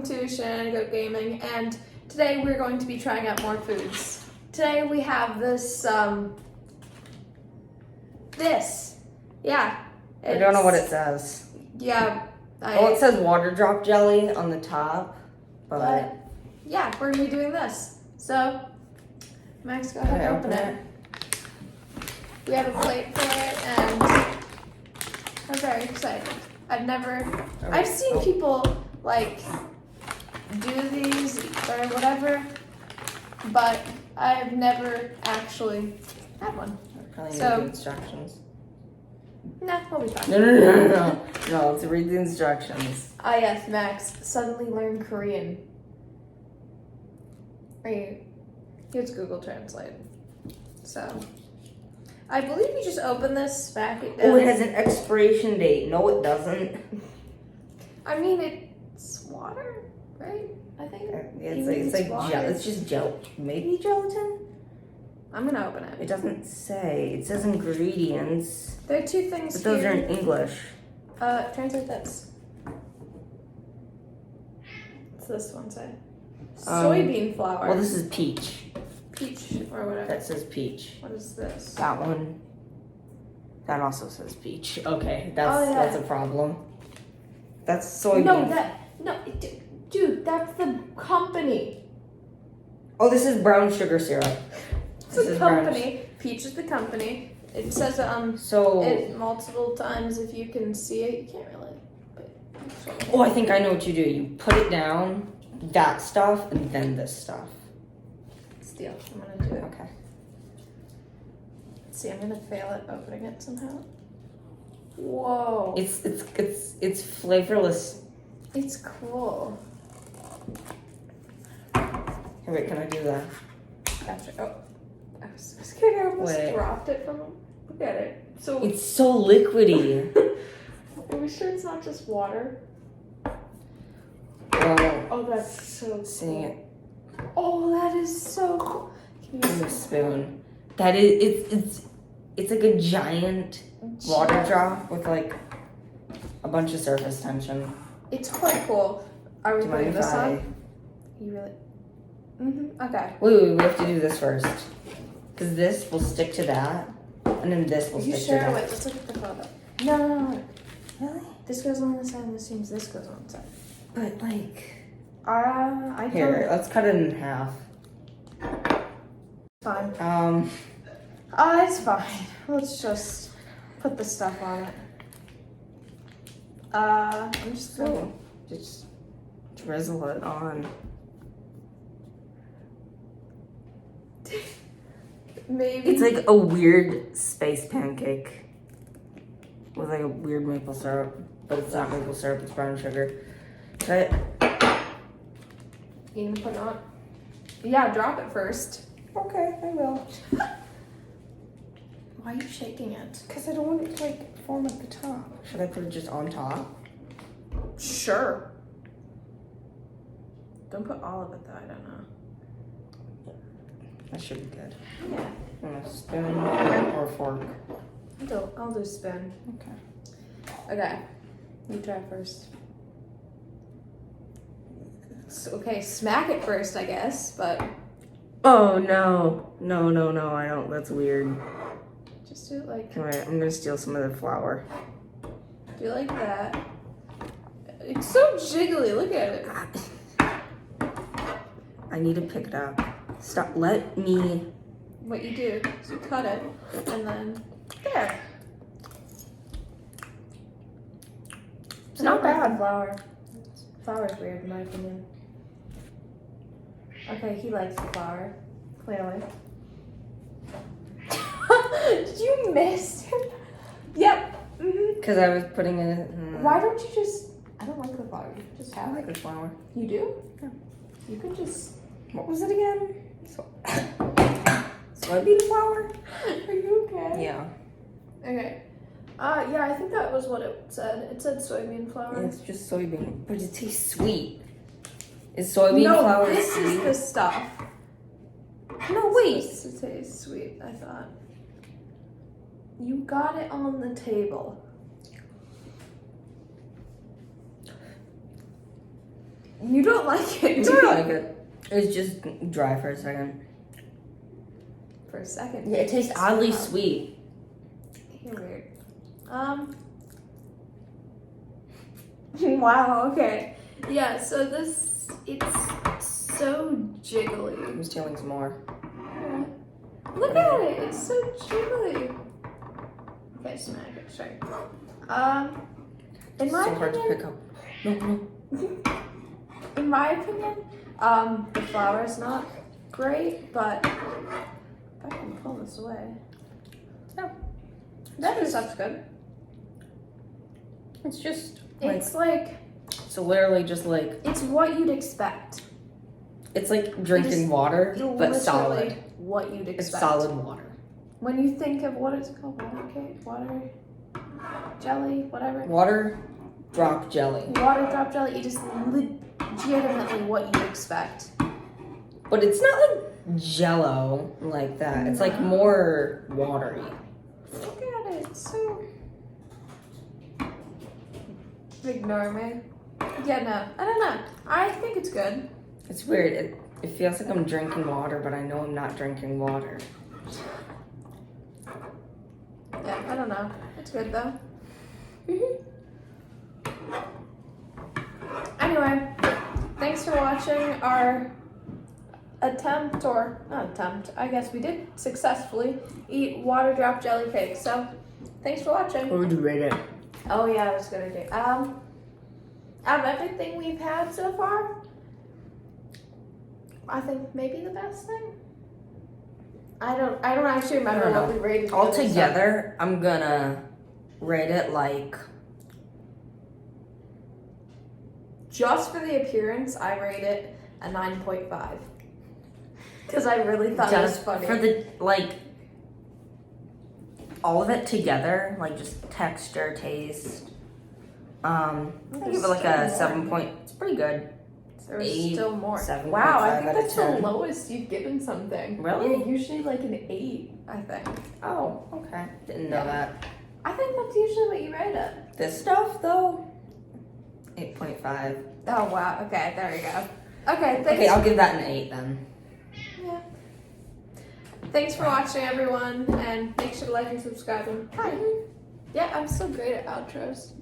welcome to Shenanigo Gaming, and today we're going to be trying out more foods. Today we have this, yeah. I don't know what it says. Yeah. It says water drop jelly on the top, but yeah, we're gonna be doing this. So, Max, go ahead and open it. We have a plate for it, and I'm very excited. I've seen people like do these or whatever, but I've never actually had one. Probably need the instructions. Nah, we'll be fine. No, let's read the instructions. Ah yes, Max suddenly learned Korean. Here's Google Translate. So, I believe you just open this back. Oh, it has an expiration date. No, it doesn't. I mean, it's water, right? I think. It's like gel. It's just gel. Maybe gelatin. I'm gonna open it. It doesn't say. It says ingredients. There are two things but those here. are in English. Translate this. What's this one say? Soybean flour. Well, this is peach. Peach or whatever. That says peach. What is this? That one. That also says peach. Okay, that's a problem. That's soybean. Dude, that's the company. Oh, this is brown sugar syrup. It's the company. Peach is the company. It says it multiple times. If you can see it, you can't really. Oh, I think I know what you do. You put it down, that stuff, and then this stuff. Deal. I'm gonna do it. Okay. Let's see, I'm gonna fail at opening it somehow. Whoa. It's flavorless. It's cool. Here, wait, can I do that? Gotcha. Oh, I was scared. I almost dropped it from him. Look at it. So it's so liquidy. Are we sure it's not just water? Well, oh, that's so seeing cool. it. Oh, that is so cool. Give me a spoon. That is, it's like a giant water drop with like a bunch of surface tension. It's quite cool. Are we putting this on? You really? Okay. Wait, we have to do this first. Because this will stick to that, and then this will stick to that. Wait, let's look at the photo. No. Really? This goes on the side, and this seems this goes on the side. But like... Here, let's cut it in half. Fine. It's fine. Let's just put the stuff on it. I'm just gonna just drizzle it on. Maybe it's like a weird space pancake with like a weird maple syrup, but it's not maple syrup. It's brown sugar. Try it. You gonna put it on? Yeah, drop it first. Okay, I will. Why are you shaking it? Because I don't want it to like form at the top. Should I put it just on top? Sure. Don't put all of it though, I don't know. That should be good. Yeah. Want a spoon or a fork? I'll do spoon. Okay. You try first. Okay, smack it first, I guess, but... Oh, no. No, I don't. That's weird. Just do it like... Alright, I'm gonna steal some of the flour. Do it like that. It's so jiggly, look at it. I need to pick it up. Stop, let me... What you do is you cut it, and then... There. It's not bad. Flour. Flour's weird, in my opinion. Okay, he likes the flour. Clearly. Did you miss him? Yep. Because I was putting it... Why don't you just... I don't like the flour. You just have like the flour. You do? Yeah. You could just... What was it again? Soybean flour? Are you okay? Yeah. Okay. Yeah, I think that was what it said. It said soybean flour. Yeah, it's just soybean, but it tastes sweet. Is soybean flour sweet? No, this is the stuff. No, wait. It's supposed to taste sweet, I thought. You got it on the table. You don't like it, I do don't you? like it. It's just dry for a second. For a second. Yeah, it tastes oddly Wow. sweet. You're weird. Wow, okay. Yeah, so this, it's so jiggly. I'm stealing some more. Look at it, it's so jiggly. Okay, smack it, sorry. In my So hard to opinion, pick up. No. in my opinion, the flour is not great, but if I can pull this away. Yeah. That other stuff's good. It's just It's like, it's literally just like it's what you'd expect. it's like drinking It is water, but Literally solid. what you'd expect. It's solid water. When you think of what it's called, water cake, water jelly, whatever. Water drop jelly. Water drop jelly, it is legitimately what you expect. But it's not like jello like that. It's like more watery. Look at it, it's so. Ignore me. Yeah, no, I don't know. I think it's good. It's weird. It feels like I'm drinking water, but I know I'm not drinking water. Yeah, I don't know. It's good though. Anyway, thanks for watching our attempt, or not attempt, I guess we did successfully eat water drop jelly cake. So, thanks for watching. What would you rate it? Oh yeah, I was gonna do. Out of everything we've had so far, I think maybe the best thing. I don't actually remember I don't what know. we rated the other stuff. Altogether, I'm gonna rate it like Just for the appearance, I rate it a 9.5. Because I really thought it was just funny. for the like all of it together, like just texture, taste. I give it like a 7 point. It's pretty good. There was 8, still more. 7.5 Wow, I think out of that's the 10. lowest you've given something. Really? Yeah, usually like an 8, I think. Oh, okay. Didn't know Yeah. that. I think that's usually what you rate it. This stuff though, 8.5. Oh wow, okay, there you go. Okay, thanks. Okay, I'll give that an 8 then. Yeah. Thanks for watching, everyone, and make sure to like and subscribe. And hi. Yeah, I'm so great at outros.